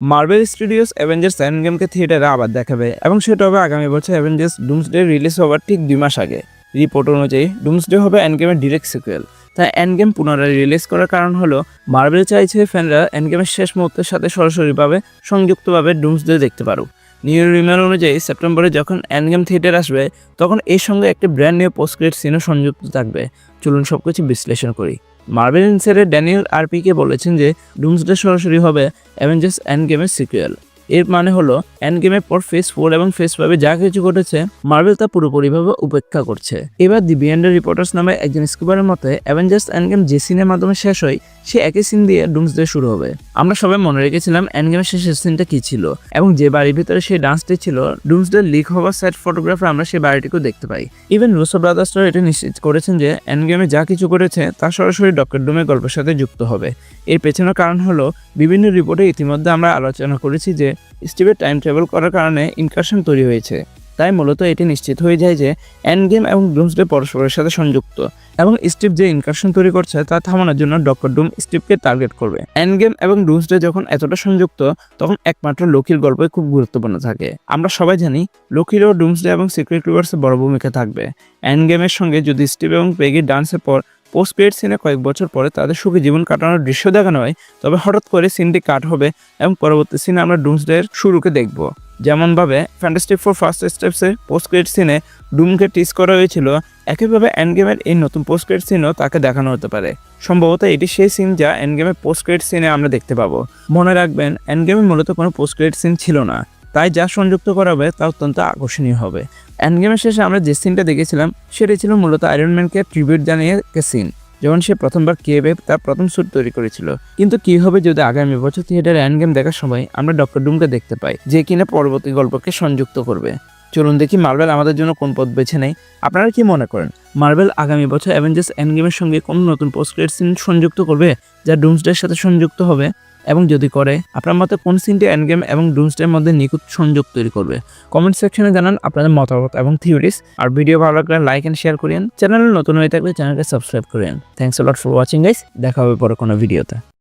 Marble studios Avengers and গেমকে থিয়েটারে আবার দেখাবে এবং সেটা হবে আগামী বছর অ্যাভেঞ্জার্স ডুমসডে রিলিজ হওয়ার ঠিক 2 মাস আগে। রিপোর্ট অনুযায়ী ডুমসডে হবে এন্ড গেমের ডিরেক্ট সিকুয়েল। তাই এন্ড গেম পুনরায় রিলিজ করার কারণ হলো মার্বেল চাইছে ফ্যানরা এন্ড গেমের শেষ মুহূর্তের সাথে সরাসরিভাবে সংযুক্তভাবে ডুমসডে দেখতে পারুক। নিউ রিমেল অনুযায়ী সেপ্টেম্বরে যখন এন্ড গেম থিয়েটার আসবে তখন এর সঙ্গে একটি ব্র্যান্ড নিউ পোস্ট ক্রেডিট সিনও সংযুক্ত থাকবে। চলুন সবকিছু বিশ্লেষণ করি। মার্বেল ইনসাইডার ড্যানিয়েল আরপিকে বলেছেন যে ডুমসডে সরাসরি হবে অ্যাভেঞ্জার্স এন্ড গেমের সিকুয়েল। এর মানে হলো এন্ড গেমের পর ফেজ 4 এবং ফেজ 5 যা কিছু ঘটেছে মার্বেল তা পুরোপুরিভাবে উপেক্ষা করছে। এবার দি বিহাইন্ড রিপোর্টার্স নামে একজন স্কুবারের মতে অ্যাভেঞ্জার্স এন্ড গেম যে সিনের মাধ্যমে শেষ হয় সে একই সিন দিয়ে ডুমসডে শুরু হবে। আমরা সবাই মনে রেখেছিলাম এন্ড গেমের শেষের সিনটা কি ছিল এবং যে বাড়ির ভিতরে সেই ডান্সটি ছিল ডুমসডে লিক হওয়ার সাইড ফটোগ্রাফে আমরা সেই বাড়িটিকেও দেখতে পাই। ইভেন রুসো ব্রাদার্সরা এটা নিশ্চিত করেছেন যে এন্ড গেমে যা কিছু করেছে তা সরাসরি ডক্টর ডুমের গল্পের সাথে যুক্ত হবে। এর পেছনের কারণ হলো বিভিন্ন রিপোর্টে ইতিমধ্যে আমরা আলোচনা করেছি যে স্টিভের টাইম ট্রাভেল করার কারণে ইনকারশন তৈরি হয়েছে। তাই মূলত এটি নিশ্চিত হয়ে যায় যে এন্ড গেম এবং ডুমসডে পরস্পরের সাথে সংযুক্ত এবং স্টিভ যে ইনকারশন তৈরি করছে তা থামানোর জন্য ডক্টর ডুম স্টিভকে টার্গেট করবে। এন্ড গেম এবং ডুমসডে যখন এতটা সংযুক্ত তখন একমাত্র লোকির গল্পই খুব গুরুত্বপূর্ণ থাকে। আমরা সবাই জানি লোকিরও ডুমসডে এবং সিক্রেট ইউনিভার্সে বড় ভূমিকা থাকবে। এন্ড গেমের সঙ্গে যদি স্টিভ এবং পেগির ডান্সের পর পোস্ট ক্রেডিট সিনে কয়েক বছর পরে তাদের সুখী জীবন কাটানোর দৃশ্য দেখানো হয়, তবে হঠাৎ করে সিনটি কাট হবে এবং পরবর্তী সিনে আমরা ডুমসডের শুরুকে দেখব। যেমনভাবে ফ্যান্টাস্টিক ফোর ফার্স্ট স্টেপসে পোস্ট ক্রেডিট সিনে ডুমকে টিজ করা হয়েছিল, একইভাবে এন্ড গেমের এই নতুন পোস্ট ক্রেডিট সিনও তাকে দেখানো হতে পারে। সম্ভবত এটি সেই সিন যা এন্ড গেমের পোস্ট ক্রেডিট সিনে আমরা দেখতে পাবো। মনে রাখবেন এন্ড গেমে মূলত কোনো পোস্ট ক্রেডিট সিন ছিল না, তাই যা সংযুক্ত করা হবে তা অত্যন্ত আকর্ষণীয় হবে। এন্ড গেমের শেষে আমরা যে সিনটা দেখেছিলাম সেটি ছিল মূলত আয়রন ম্যানকে ট্রিবিউট জানিয়ে একটা সিন, যেমন সে প্রথমবার কেভে তার প্রথম স্যুট তৈরি করেছিল। কিন্তু কি হবে যদি আগামী বছর থিয়েটারে এন্ড গেম দেখার সময় আমরা ডক্টর ডুমকে দেখতে পাই, যে কিনা পরবর্তী গল্পকে সংযুক্ত করবে। চলুন দেখি মার্বেল আমাদের জন্য কোন পথ বেছে নেয়। আপনারা কি মনে করেন মার্বেল আগামী বছর অ্যাভেঞ্জার্স এন্ড গেমের সঙ্গে কোন নতুন পোস্ট ক্রেডিট সিন সংযুক্ত করবে যা ডুমসডের সাথে সংযুক্ত হবে? এবং যদি করে, আপনার মতে কোন সিনটি এন্ড গেম এবং ডুমসডের মধ্যে নিখুঁত সংযোগ তৈরি করবে? কমেন্ট সেকশনে জানান আপনাদের মতামত এবং থিওরিজ। আর ভিডিও ভালো লাগলে লাইক এন্ড শেয়ার করেন। চ্যানেলে নতুন হয়ে থাকলে চ্যানেলকে সাবস্ক্রাইব করেন। Thanks a lot for watching guys. দেখা হবে পরে কোনো ভিডিওতে।